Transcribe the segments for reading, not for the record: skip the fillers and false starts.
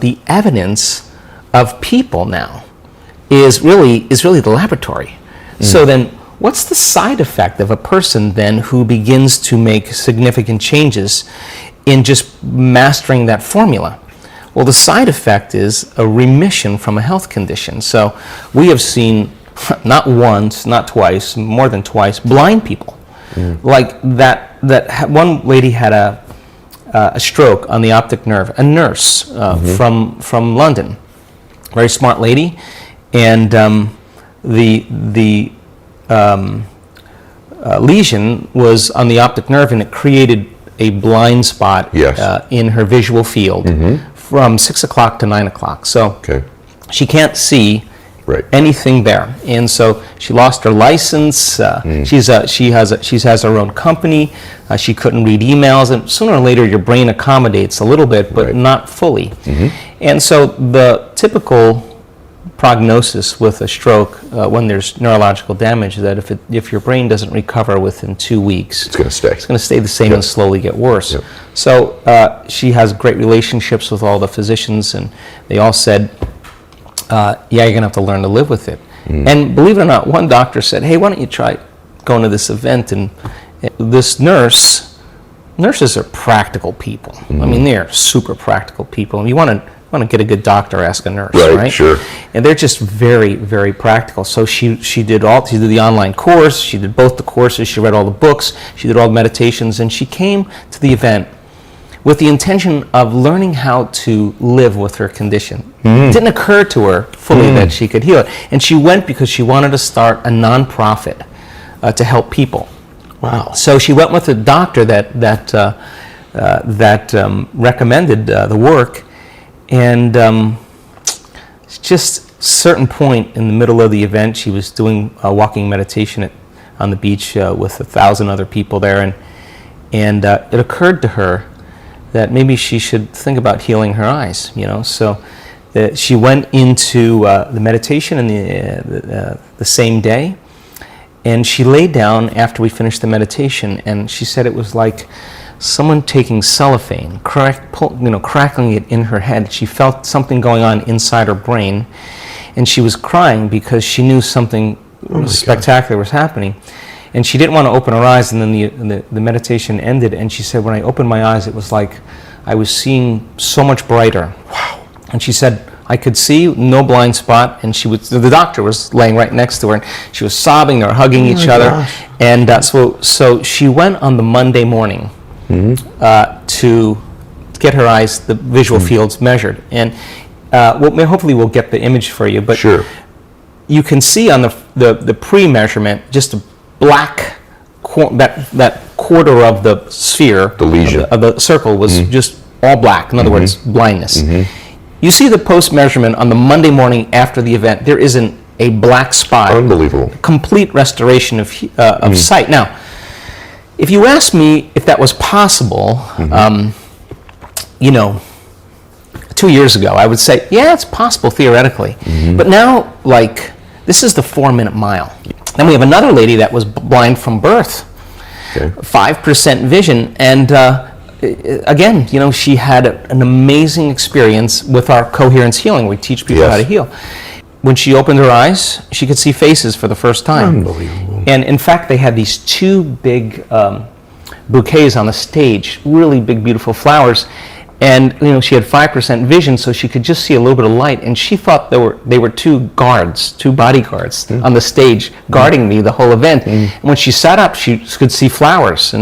the evidence of people now is really the laboratory. So then, what's the side effect of a person then who begins to make significant changes in just mastering that formula? Well, the side effect is a remission from a health condition. So we have seen, not once, not twice, more than twice, blind people. Like that one lady had a stroke on the optic nerve, a nurse from London, very smart lady, and the lesion was on the optic nerve, and it created a blind spot in her visual field from 6 o'clock to 9 o'clock. So she can't see anything there, and so she lost her license. She has her own company. She couldn't read emails, and sooner or later your brain accommodates a little bit, but not fully. And so the typical prognosis with a stroke when there's neurological damage is that if your brain doesn't recover within 2 weeks, it's going to stay the same and slowly get worse. So she has great relationships with all the physicians, and they all said, yeah, you're going to have to learn to live with it. And believe it or not, one doctor said, hey, why don't you try going to this event? And this nurses are practical people. I mean, they are super practical people. And you want to get a good doctor, ask a nurse, right? Sure. And they're just very, very practical. So she did the online course, she did both the courses, she read all the books, she did all the meditations, and she came to the event with the intention of learning how to live with her condition. It didn't occur to her fully that she could heal it. And she went because she wanted to start a nonprofit to help people. Wow. So she went with a doctor that recommended the work, and just a certain point in the middle of the event, she was doing a walking meditation on the beach with 1,000 other people there, and it occurred to her that maybe she should think about healing her eyes, So she went into the meditation in the same day, and she laid down after we finished the meditation, and she said it was like someone taking cellophane, crackling it in her head. She felt something going on inside her brain, and she was crying because she knew something spectacular was happening. And she didn't want to open her eyes, and then the meditation ended, and she said, when I opened my eyes, it was like I was seeing so much brighter. Wow. And she said, I could see no blind spot, and the doctor was laying right next to her, and she was sobbing, they were hugging each other. Gosh. And so she went on the Monday morning to get her eyes, the visual fields measured. And hopefully we'll get the image for you, but you can see on the pre-measurement just a black that quarter of the sphere, the lesion of the circle was just all black. In other words, blindness. You see the post-measurement on the Monday morning after the event. There isn't a black spot. Unbelievable. Complete restoration of sight. Now, if you ask me if that was possible, 2 years ago, I would say, yeah, it's possible theoretically. But now, this is the 4-minute mile. Then we have another lady that was blind from birth, 5% vision, and again, she had an amazing experience with our coherence healing. We teach people how to heal. When she opened her eyes, she could see faces for the first time. Unbelievable. And in fact, they had these 2 big bouquets on the stage, really big, beautiful flowers. And she had 5% vision, so she could just see a little bit of light. And she thought they were 2 bodyguards on the stage guarding me the whole event. And when she sat up, she could see flowers.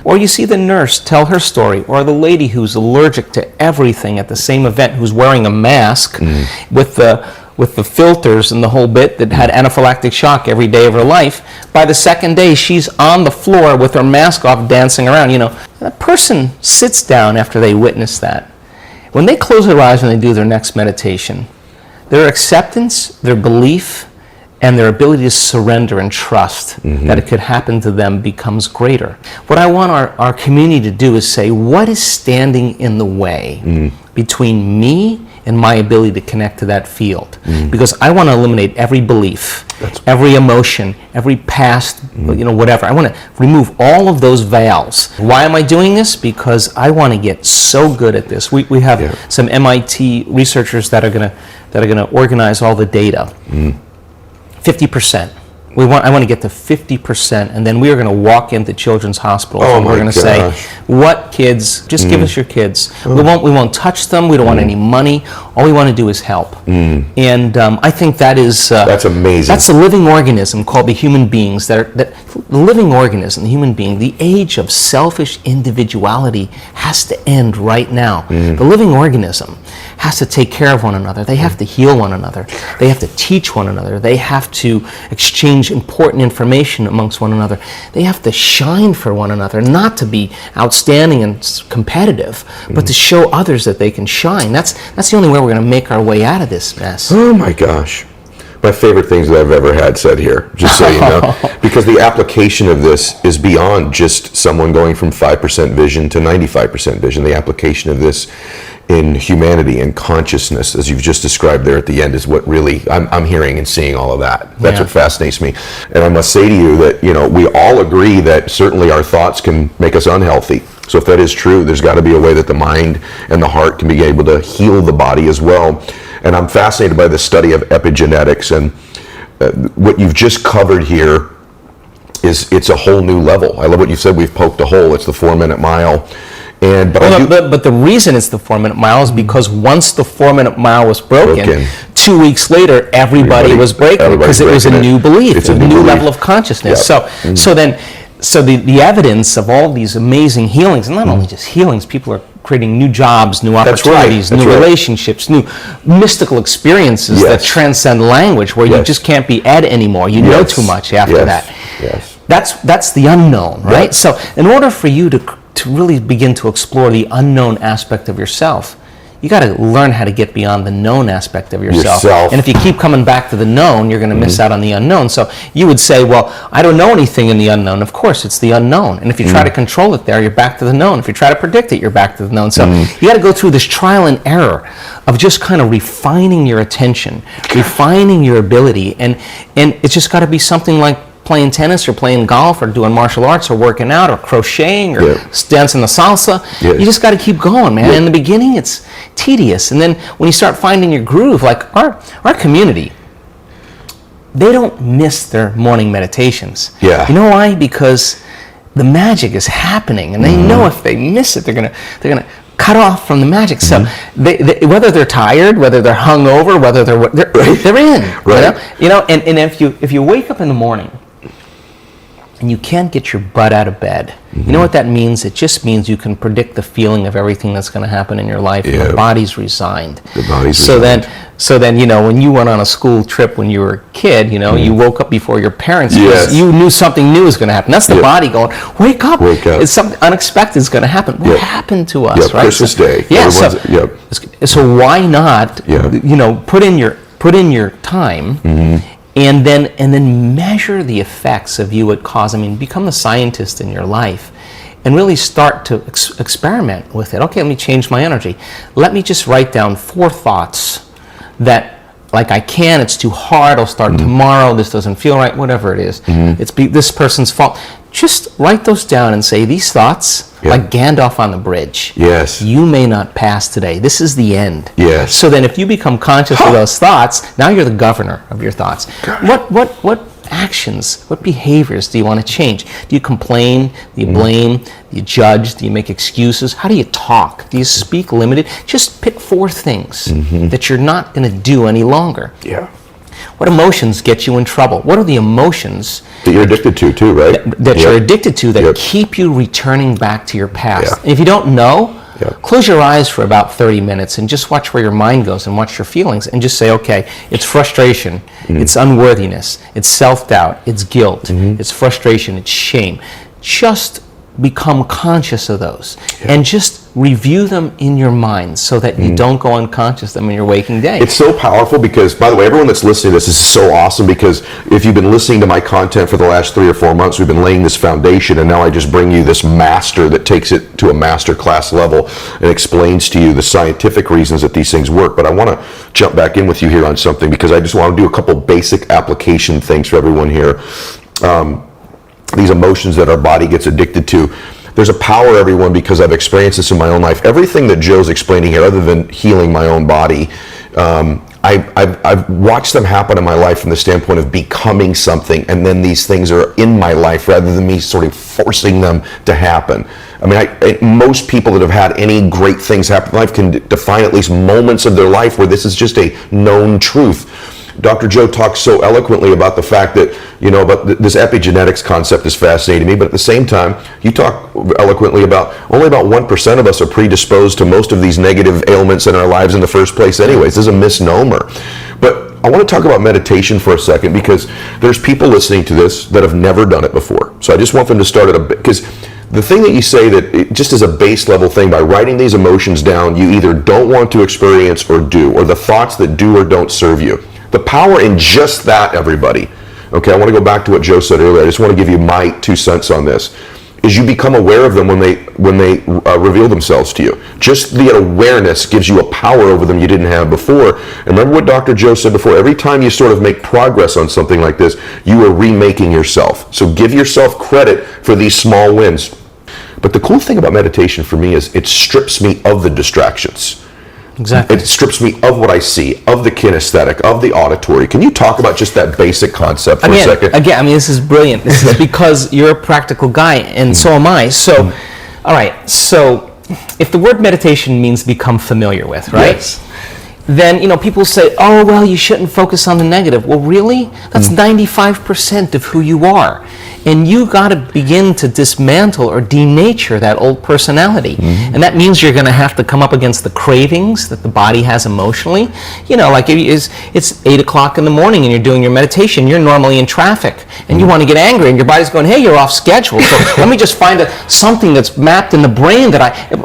Or you see the nurse tell her story, or the lady who's allergic to everything at the same event, who's wearing a mask with the filters and the whole bit, that had anaphylactic shock every day of her life. By the second day, she's on the floor with her mask off, dancing around. That person sits down after they witness that. When they close their eyes and they do their next meditation, their acceptance, their belief, and their ability to surrender and trust that it could happen to them becomes greater. What I want our community to do is say, what is standing in the way between me and my ability to connect to that field. Because I want to eliminate every belief, every emotion, every past, whatever. I want to remove all of those veils. Why am I doing this? Because I want to get so good at this. We have some MIT researchers that are going to organize all the data. 50%. I want to get to 50%, and then we are going to walk into children's hospitals and we're going to say, what kids, just give us your kids. We won't touch them, we don't want any money, all we want to do is help. And I think that is... that's amazing. That's a living organism called the human beings, the living organism, the human being. The age of selfish individuality has to end right now. The living organism has to take care of one another. They have to heal one another. They have to teach one another. They have to exchange important information amongst one another. They have to shine for one another, not to be outstanding and competitive, but to show others that they can shine. That's the only way we're going to make our way out of this mess. Oh my gosh. My favorite things that I've ever had said here, just so you know. Because the application of this is beyond just someone going from 5% vision to 95% vision. The application of this in humanity and consciousness, as you've just described there at the end, is what really I'm hearing and seeing all of that. That's what fascinates me. And I must say to you that, we all agree that certainly our thoughts can make us unhealthy. So if that is true, there's got to be a way that the mind and the heart can be able to heal the body as well. And I'm fascinated by the study of epigenetics, and what you've just covered here it's a whole new level. I love what you said. We've poked a hole. It's the 4-minute mile. But the reason it's the 4-minute mile is because once the 4-minute mile was broken, 2 weeks later everybody was breaking it because it was a new belief. It's a new level of consciousness. Yep. So the evidence of all these amazing healings, and not only just healings, people are creating new jobs, new opportunities, new relationships, new mystical experiences that transcend language, where you just can't be Ed anymore. You know too much after that. That's the unknown, right? So in order for you to really begin to explore the unknown aspect of yourself, you got to learn how to get beyond the known aspect of yourself. And if you keep coming back to the known, you're going to miss out on the unknown. So you would say, well, I don't know anything in the unknown. Of course, it's the unknown. And if you try to control it there, you're back to the known. If you try to predict it, you're back to the known. So you got to go through this trial and error of just kind of refining your attention, refining your ability. And it's just got to be something like playing tennis or playing golf or doing martial arts or working out or crocheting or dancing the salsa. You just got to keep going, man. In the beginning, it's tedious. And then when you start finding your groove, like our community, they don't miss their morning meditations. You know why? Because the magic is happening, and they know if they miss it, they're gonna cut off from the magic. So they, whether they're tired, whether they're hungover, whether they're in. And if you wake up in the morning and you can't get your butt out of bed, you know what that means? It just means you can predict the feeling of everything that's going to happen in your life. And the body's resigned. So then, when you went on a school trip when you were a kid, you woke up before your parents because you knew something new was going to happen. That's the body going, wake up. It's something unexpected is going to happen. What happened to us, right? Christmas Day. So why not, put in your time. And then measure the effects of you at cause. I mean, become a scientist in your life and really start to experiment with it. Okay, let me change my energy. Let me just write down 4 thoughts that, like, it's too hard, I'll start tomorrow, this doesn't feel right, whatever it is. It's this person's fault. Just write those down and say, these thoughts, like Gandalf on the bridge. You may not pass today. This is the end. So then if you become conscious of those thoughts, now you're the governor of your thoughts. What actions, what behaviors do you want to change? Do you complain? Do you blame? Do you judge? Do you make excuses? How do you talk? Do you speak limited? Just pick 4 things that you're not going to do any longer. What emotions get you in trouble? What are the emotions that you're addicted to too, right? That you're addicted to that keep you returning back to your past. And if you don't know, close your eyes for about 30 minutes and just watch where your mind goes and watch your feelings and just say, okay, it's frustration, it's unworthiness, it's self-doubt, it's guilt, it's frustration, it's shame. Just become conscious of those and just review them in your mind so that you don't go unconscious them in your waking day. It's so powerful because, by the way, everyone that's listening to this is so awesome, because if you've been listening to my content for the last 3 or 4 months, we've been laying this foundation, and now I just bring you this master that takes it to a master class level and explains to you the scientific reasons that these things work. But I want to jump back in with you here on something, because I just want to do a couple basic application things for everyone here. These emotions that our body gets addicted to. There's a power, everyone, because I've experienced this in my own life. Everything that Joe's explaining here, other than healing my own body, I've watched them happen in my life from the standpoint of becoming something, and then these things are in my life rather than me sort of forcing them to happen. I mean, most people that have had any great things happen in life can define at least moments of their life where this is just a known truth. Dr. Joe talks so eloquently about the fact that, you know, about this epigenetics concept is fascinating to me, but at the same time, you talk eloquently about only about 1% of us are predisposed to most of these negative ailments in our lives in the first place anyways. This is a misnomer. But I want to talk about meditation for a second, because there's people listening to this that have never done it before. So I just want them to start at because the thing that you say that it just is a base level thing, by writing these emotions down, you either don't want to experience or do, or the thoughts that do or don't serve you. The power in just that, everybody, okay, I want to go back to what Joe said earlier. I just want to give you my 2 cents on this, is you become aware of them when they reveal themselves to you. Just the awareness gives you a power over them you didn't have before. And remember what Dr. Joe said before, every time you sort of make progress on something like this, you are remaking yourself. So give yourself credit for these small wins. But the cool thing about meditation for me is it strips me of the distractions. Exactly. It strips me of what I see, of the kinesthetic, of the auditory. Can you talk about just that basic concept for a second? Again, I mean, this is brilliant. This is because you're a practical guy, and so am I. So, all right, so if the word meditation means become familiar with, right? Yes. Then, you know, people say, oh, well, you shouldn't focus on the negative. Well, really? That's 95% of who you are. And you got to begin to dismantle or denature that old personality. And that means you're going to have to come up against the cravings that the body has emotionally. You know, like it's 8 o'clock in the morning and you're doing your meditation. You're normally in traffic and you want to get angry and your body's going, hey, you're off schedule. So let me just find something that's mapped in the brain that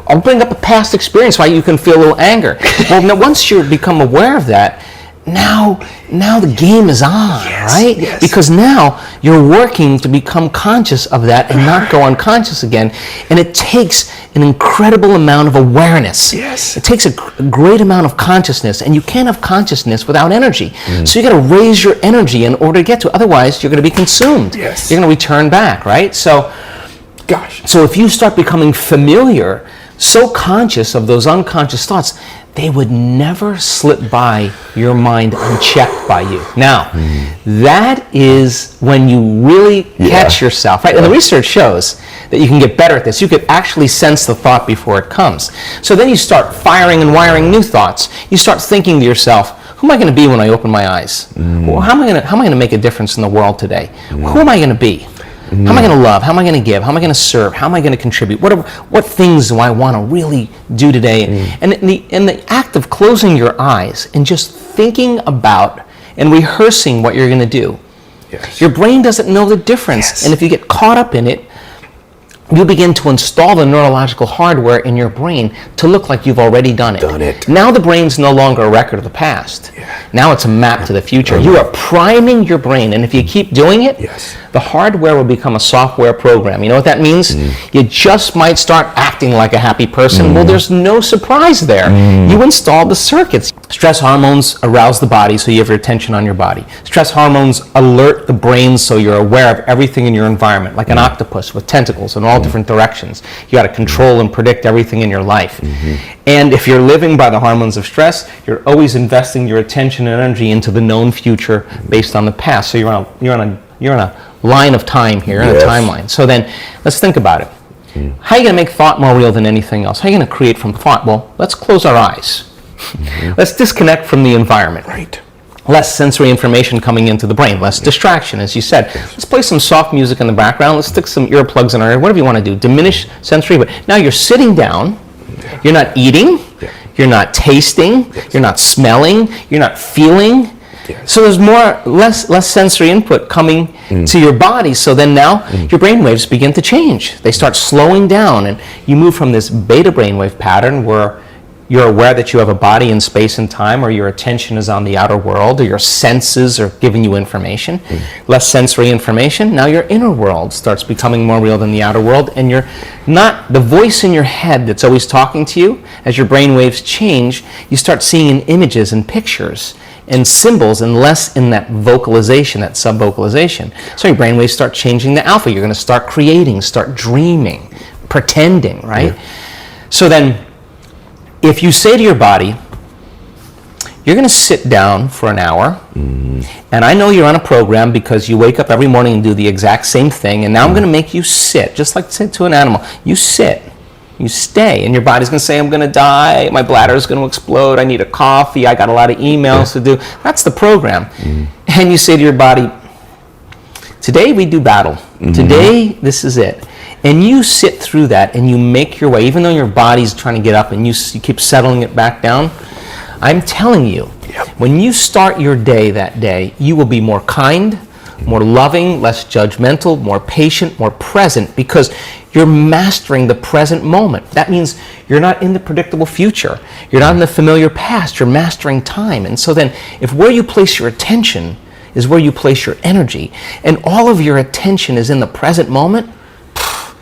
I'll bring up a past experience why you can feel a little anger. Well, now once you become aware of that, now the game is on, right? Yes. Because now you're working to become conscious of that and not go unconscious again. And it takes an incredible amount of awareness. Yes. It takes a great amount of consciousness, and you can't have consciousness without energy. So you got to raise your energy in order to get to it. Otherwise, you're going to be consumed. Yes. You're going to return back, right? So if you start becoming familiar, so conscious of those unconscious thoughts, they would never slip by your mind unchecked by you. Now, that is when you really catch yourself, right? And the research shows that you can get better at this. You could actually sense the thought before it comes. So then you start firing and wiring new thoughts. You start thinking to yourself, who am I going to be when I open my eyes? Well, how am I going to make a difference in the world today? Who am I going to be? How am I going to love? How am I going to give? How am I going to serve? How am I going to contribute? What things do I want to really do today? And in the act of closing your eyes and just thinking about and rehearsing what you're going to do, your brain doesn't know the difference. And if you get caught up in it, you begin to install the neurological hardware in your brain to look like you've already done it. Now the brain's no longer a record of the past. Now it's a map to the future. You are priming your brain, and if you keep doing it, the hardware will become a software program. You know what that means? You just might start acting like a happy person. Well, there's no surprise there. You installed the circuits. Stress hormones arouse the body, so you have your attention on your body. Stress hormones alert the brain, so you're aware of everything in your environment, like an octopus with tentacles in all different directions. You got to control and predict everything in your life. And if you're living by the hormones of stress, you're always investing your attention and energy into the known future based on the past. So you're on a line of time here, in a timeline. So then, let's think about it. How are you going to make thought more real than anything else? How are you going to create from thought? Well, let's close our eyes. Let's disconnect from the environment. Less sensory information coming into the brain, less distraction, as you said. Let's play some soft music in the background. Let's stick some earplugs in our ear, whatever you want to do. Diminish sensory, but now you're sitting down. You're not eating. You're not tasting. You're not smelling. You're not feeling. So there's less sensory input coming to your body. So then now your brain waves begin to change. They start slowing down, and you move from this beta brainwave pattern where you're aware that you have a body in space and time, or your attention is on the outer world, or your senses are giving you information, less sensory information. Now your inner world starts becoming more real than the outer world, and you're not the voice in your head that's always talking to you. As your brain waves change, you start seeing in images and pictures and symbols, and less in that vocalization, that sub-vocalization. So your brain waves start changing to alpha. You're going to start creating, start dreaming, pretending, right? So then, if you say to your body, you're going to sit down for an hour, and I know you're on a program because you wake up every morning and do the exact same thing, and now I'm going to make you sit, just like say to an animal. You sit, you stay, and your body's going to say, I'm going to die, my bladder is going to explode, I need a coffee, I got a lot of emails to do. That's the program. And you say to your body, today we do battle. Today, this is it. And you sit through that and you make your way, even though your body's trying to get up and you keep settling it back down. I'm telling you, when you start your day that day, you will be more kind, more loving, less judgmental, more patient, more present, because you're mastering the present moment. That means you're not in the predictable future. You're not in the familiar past. You're mastering time. And so then, if where you place your attention is where you place your energy, and all of your attention is in the present moment,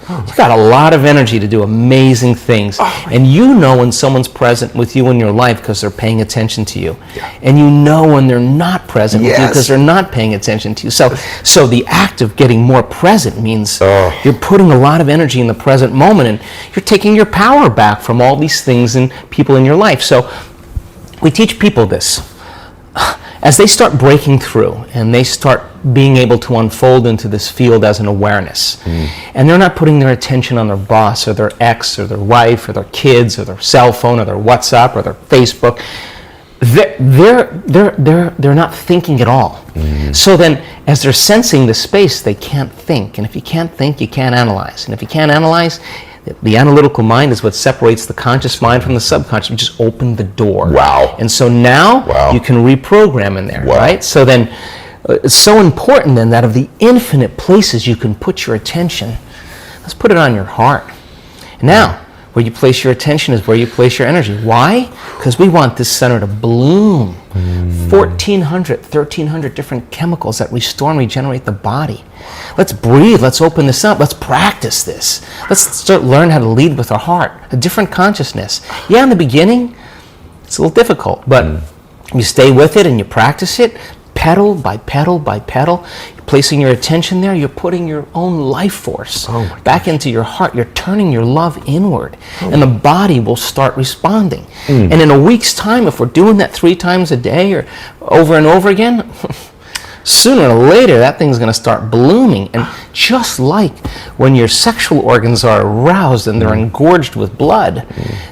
you've got a lot of energy to do amazing things. And you know when someone's present with you in your life because they're paying attention to you. And you know when they're not present with you because they're not paying attention to you. So the act of getting more present means you're putting a lot of energy in the present moment, and you're taking your power back from all these things and people in your life. So we teach people this. As they start breaking through and they start being able to unfold into this field as an awareness, and they're not putting their attention on their boss or their ex or their wife or their kids or their cell phone or their WhatsApp or their Facebook, they're not thinking at all. So then, as they're sensing the space, they can't think. And if you can't think, you can't analyze. And if you can't analyze, the analytical mind is what separates the conscious mind from the subconscious. You just open the door. Wow. And so now you can reprogram in there, right? So then it's so important then that of the infinite places you can put your attention, let's put it on your heart. And now, where you place your attention is where you place your energy. Why? Because we want this center to bloom. 1,400, 1,300 different chemicals that restore and regenerate the body. Let's breathe. Let's open this up. Let's practice this. Let's learn how to lead with our heart. A different consciousness. Yeah, in the beginning, it's a little difficult, but you stay with it and you practice it, petal by petal by petal. You're placing your attention there. You're putting your own life force back into your heart. You're turning your love inward, and the body will start responding. And in a week's time, if we're doing that 3 times a day or over and over again, sooner or later that thing's going to start blooming. And just like when your sexual organs are aroused and they're engorged with blood,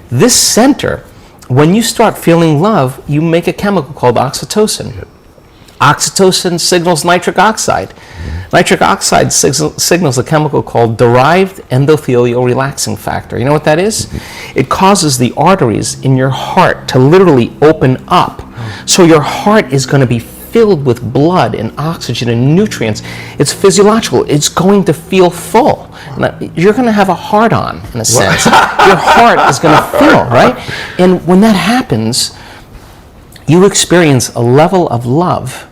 this center, when you start feeling love, you make a chemical called oxytocin. Oxytocin signals nitric oxide. Nitric oxide signals a chemical called derived endothelial relaxing factor. You know what that is? It causes the arteries in your heart to literally open up. So your heart is going to be filled with blood and oxygen and nutrients. It's physiological. It's going to feel full. You're going to have a heart-on, in a sense. Your heart is going to fill, right? And when that happens, you experience a level of love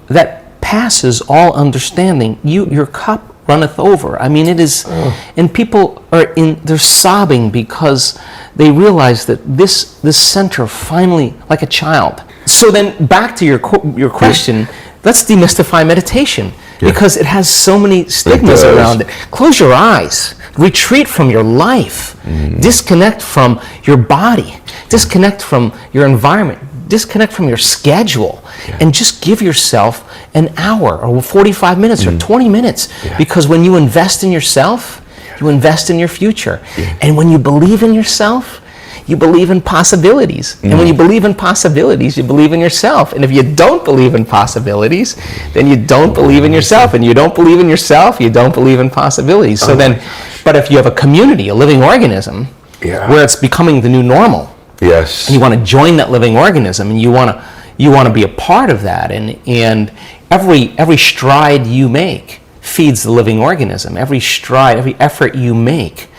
that passes all understanding. Your cup runneth over. I mean, it is, and people they're sobbing because they realize that this center finally, like a child. So then, back to your question, let's demystify meditation, because it has so many stigmas around it. Close your eyes. Retreat from your life. Disconnect from your body. Disconnect from your environment. Disconnect from your schedule, and just give yourself an hour or 45 minutes or 20 minutes, because when you invest in yourself, you invest in your future. And when you believe in yourself, you believe in possibilities. And when you believe in possibilities, you believe in yourself. And if you don't believe in possibilities, then you don't believe in yourself. And you don't believe in yourself, you don't believe in possibilities. So then, but if you have a community, a living organism, where it's becoming the new normal, and you want to join that living organism, and you want to you want to be a part of that, and every stride you make feeds the living organism. Every stride, every effort you make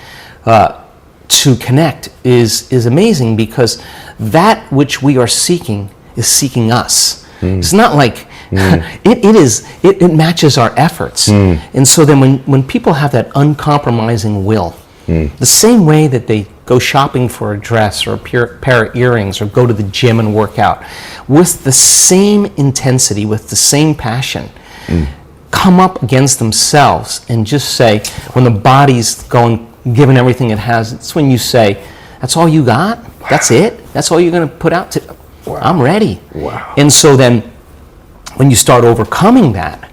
to connect is amazing, because that which we are seeking is seeking us. It's not like it matches our efforts. And so then when people have that uncompromising will, the same way that they go shopping for a dress or a pair of earrings or go to the gym and work out, with the same intensity, with the same passion, come up against themselves and just say, when the body's given everything it has, it's when you say, that's all you got? That's it? That's all you're going to put out? I'm ready. Wow. And so then when you start overcoming that,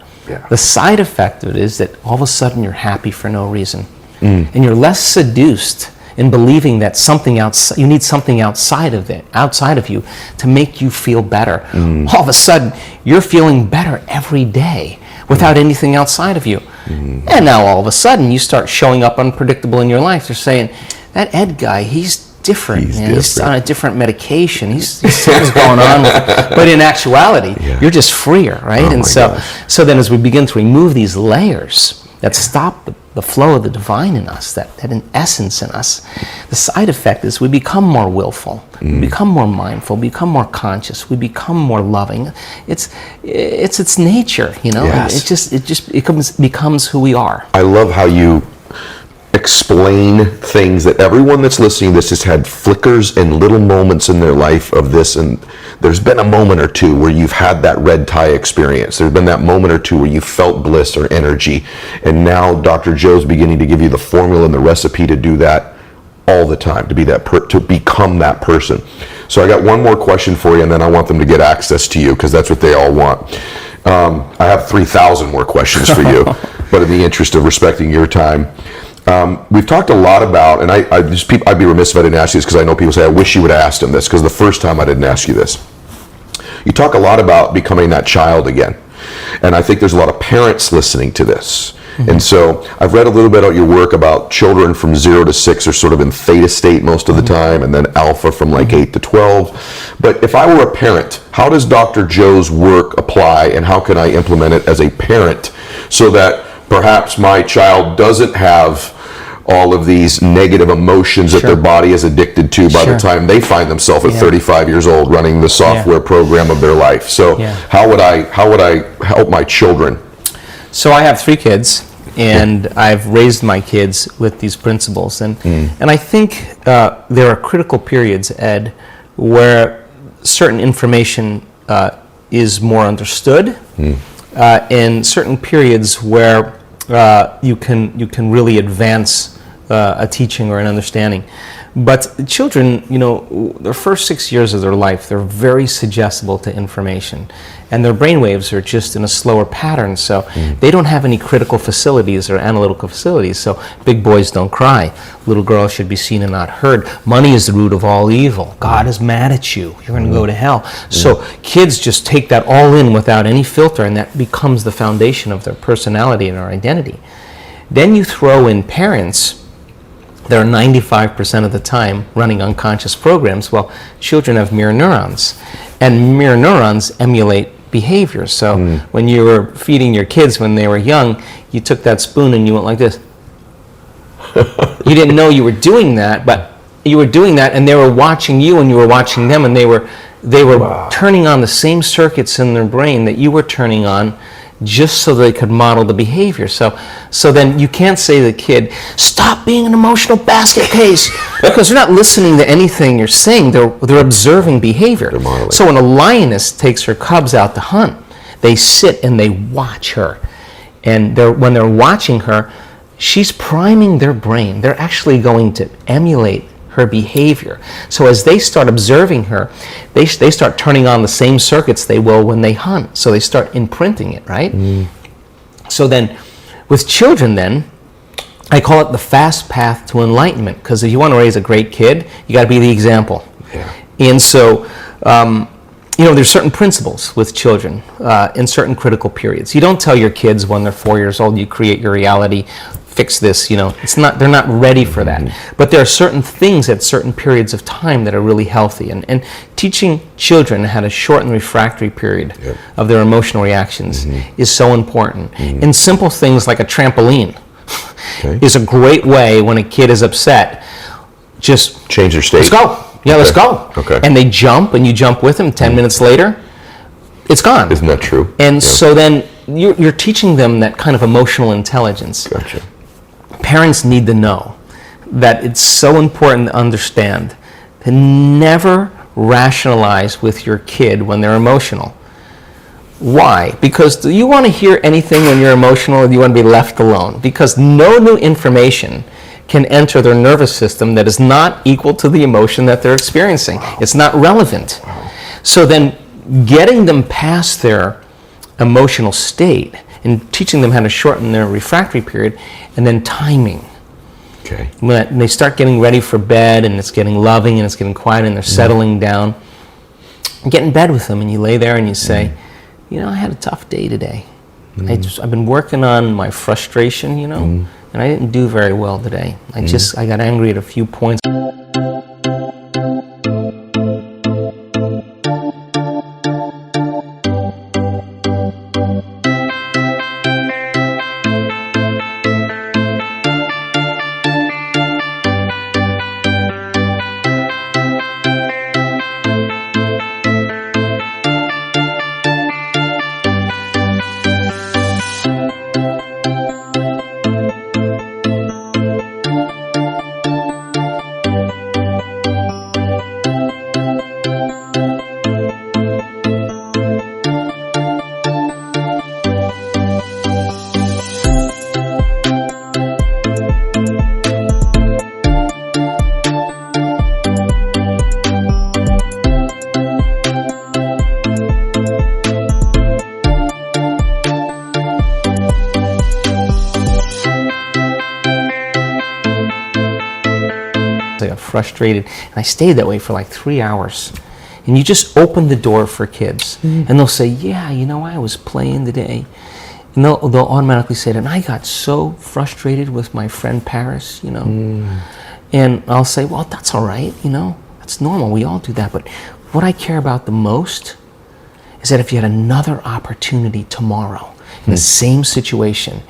the side effect of it is that all of a sudden you're happy for no reason. And you're less seduced in believing that you need something outside of you to make you feel better. All of a sudden you're feeling better every day without anything outside of you. And now all of a sudden you start showing up unpredictable in your life. They're saying, that Ed guy, he's different. He's on a different medication. He's something's going on with it. But in actuality, you're just freer, right? And so then as we begin to remove these layers that stop the flow of the divine in us, that in essence in us, the side effect is we become more willful, we become more mindful, we become more conscious, we become more loving. It's its nature, you know. It becomes who we are. I love how you explain things that everyone that's listening to this has had flickers and little moments in their life of this, and there's been a moment or two where you've had that red tie experience. There's been that moment or two where you felt bliss or energy, and now Dr. Joe's beginning to give you the formula and the recipe to do that all the time, to be to become that person. So I got one more question for you, and then I want them to get access to you, because that's what they all want. I have 3,000 more questions for you, but in the interest of respecting your time, we've talked a lot about, and I'd be remiss if I didn't ask you this, because I know people say, I wish you would have asked him this, because the first time I didn't ask you this. You talk a lot about becoming that child again, and I think there's a lot of parents listening to this. And so I've read a little bit about your work about children from 0 to 6 are sort of in theta state most of the time, and then alpha from like 8 to 12. But if I were a parent, how does Dr. Joe's work apply, and how can I implement it as a parent so that perhaps my child doesn't have all of these negative emotions that their body is addicted to by the time they find themselves at 35 years old running the software program of their life? So how would I help my children? So I have 3 kids, and I've raised my kids with these principles, and I think there are critical periods, Ed, where certain information is more understood, and certain periods where you can really advance a teaching or an understanding. But children, you know, their first 6 years of their life, they're very suggestible to information, and their brainwaves are just in a slower pattern, so they don't have any critical facilities or analytical facilities. So big boys don't cry, little girls should be seen and not heard, money is the root of all evil, God is mad at you, you're going to go to hell. So kids just take that all in without any filter, and that becomes the foundation of their personality and their identity. Then you throw in parents. They're 95% of the time running unconscious programs. Well, children have mirror neurons, and mirror neurons emulate behavior. So when you were feeding your kids when they were young, you took that spoon and you went like this. You didn't know you were doing that, but you were doing that, and they were watching you and you were watching them, and they were turning on the same circuits in their brain that you were turning on, just so they could model the behavior. So then you can't say to the kid, stop being an emotional basket case, because they're not listening to anything you're saying. They're observing behavior. So when a lioness takes her cubs out to hunt, they sit and they watch her. And when they're watching her, she's priming their brain. They're actually going to emulate her behavior. So as they start observing her, they start turning on the same circuits they will when they hunt. So they start imprinting it, right? So then with children then, I call it the fast path to enlightenment, because if you want to raise a great kid, you got to be the example. And so you know, there's certain principles with children in certain critical periods. You don't tell your kids when they're 4 years old, you create your reality fix this, you know. They're not ready for that. But there are certain things at certain periods of time that are really healthy. And teaching children how to shorten the refractory period of their emotional reactions is so important. And simple things like a trampoline is a great way when a kid is upset. Just change their state. Let's go. Yeah, let's go. Okay. And they jump, and you jump with them. 10 minutes later, it's gone. Isn't that true? And so then you're teaching them that kind of emotional intelligence. Gotcha. Parents need to know that it's so important to understand to never rationalize with your kid when they're emotional. Why? Because do you want to hear anything when you're emotional, or do you want to be left alone? Because no new information can enter their nervous system that is not equal to the emotion that they're experiencing. Wow. It's not relevant. Wow. So then getting them past their emotional state and teaching them how to shorten their refractory period, and then timing. Okay. When they start getting ready for bed, and it's getting loving, and it's getting quiet, and they're settling down, get in bed with them, and you lay there and you say, you know, I had a tough day today. I've been working on my frustration, you know, and I didn't do very well today. I got angry at a few points. I got frustrated, and I stayed that way for like 3 hours. And you just open the door for kids, and they'll say, yeah, you know, I was playing today. And they'll automatically say that, and I got so frustrated with my friend Paris, you know. And I'll say, well, that's all right, you know. That's normal. We all do that. But what I care about the most is that if you had another opportunity tomorrow in the same situation,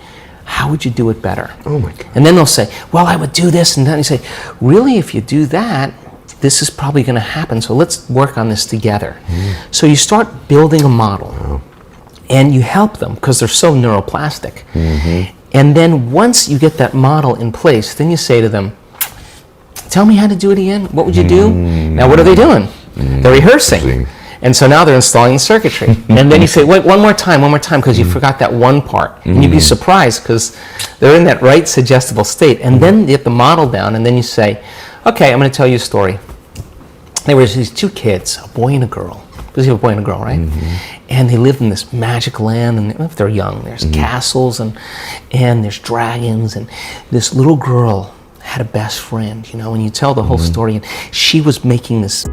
how would you do it better? Oh my God. And then they'll say, well, I would do this. And then you say, really, if you do that, this is probably going to happen. So let's work on this together. So you start building a model, and you help them because they're so neuroplastic. And then once you get that model in place, then you say to them, tell me how to do it again. What would you do? Now, what are they doing? They're rehearsing. And so now they're installing the circuitry. And then you say, wait, one more time, because you forgot that one part. And you'd be surprised because they're in that right suggestible state. And then you get the model down, and then you say, okay, I'm going to tell you a story. There was these two kids, a boy and a girl. Because you have a boy and a girl, right? And they lived in this magic land, and if they're young, there's castles, and there's dragons, and this little girl had a best friend, you know, and you tell the whole story, and she was making this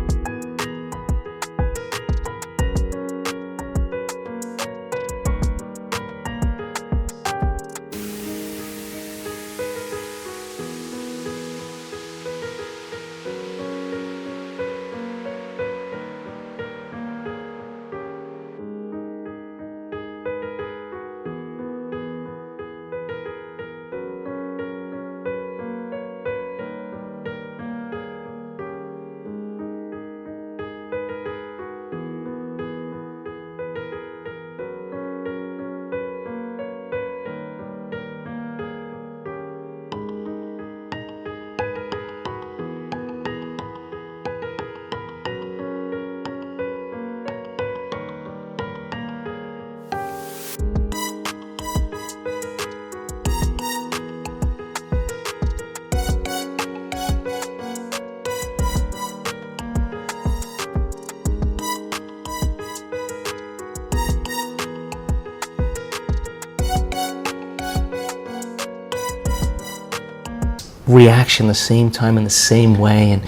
reaction the same time in the same way, and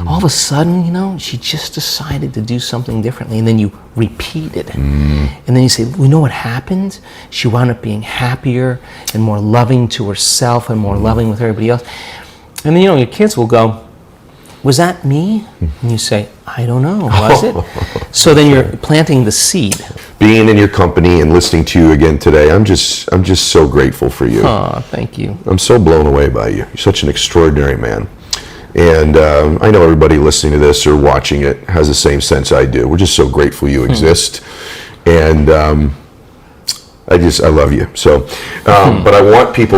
all of a sudden, you know, she just decided to do something differently, and then you repeat it, and then you say, we know what happened? She wound up being happier and more loving to herself and more loving with everybody else. And then, you know, your kids will go, was that me? And you say, I don't know, was it? So then you're planting the seed. Being in your company and listening to you again today, I'm just so grateful for you. Oh, thank you. I'm so blown away by you. You're such an extraordinary man. And I know everybody listening to this or watching it has the same sense I do. We're just so grateful you exist. And I love you. So, but I want people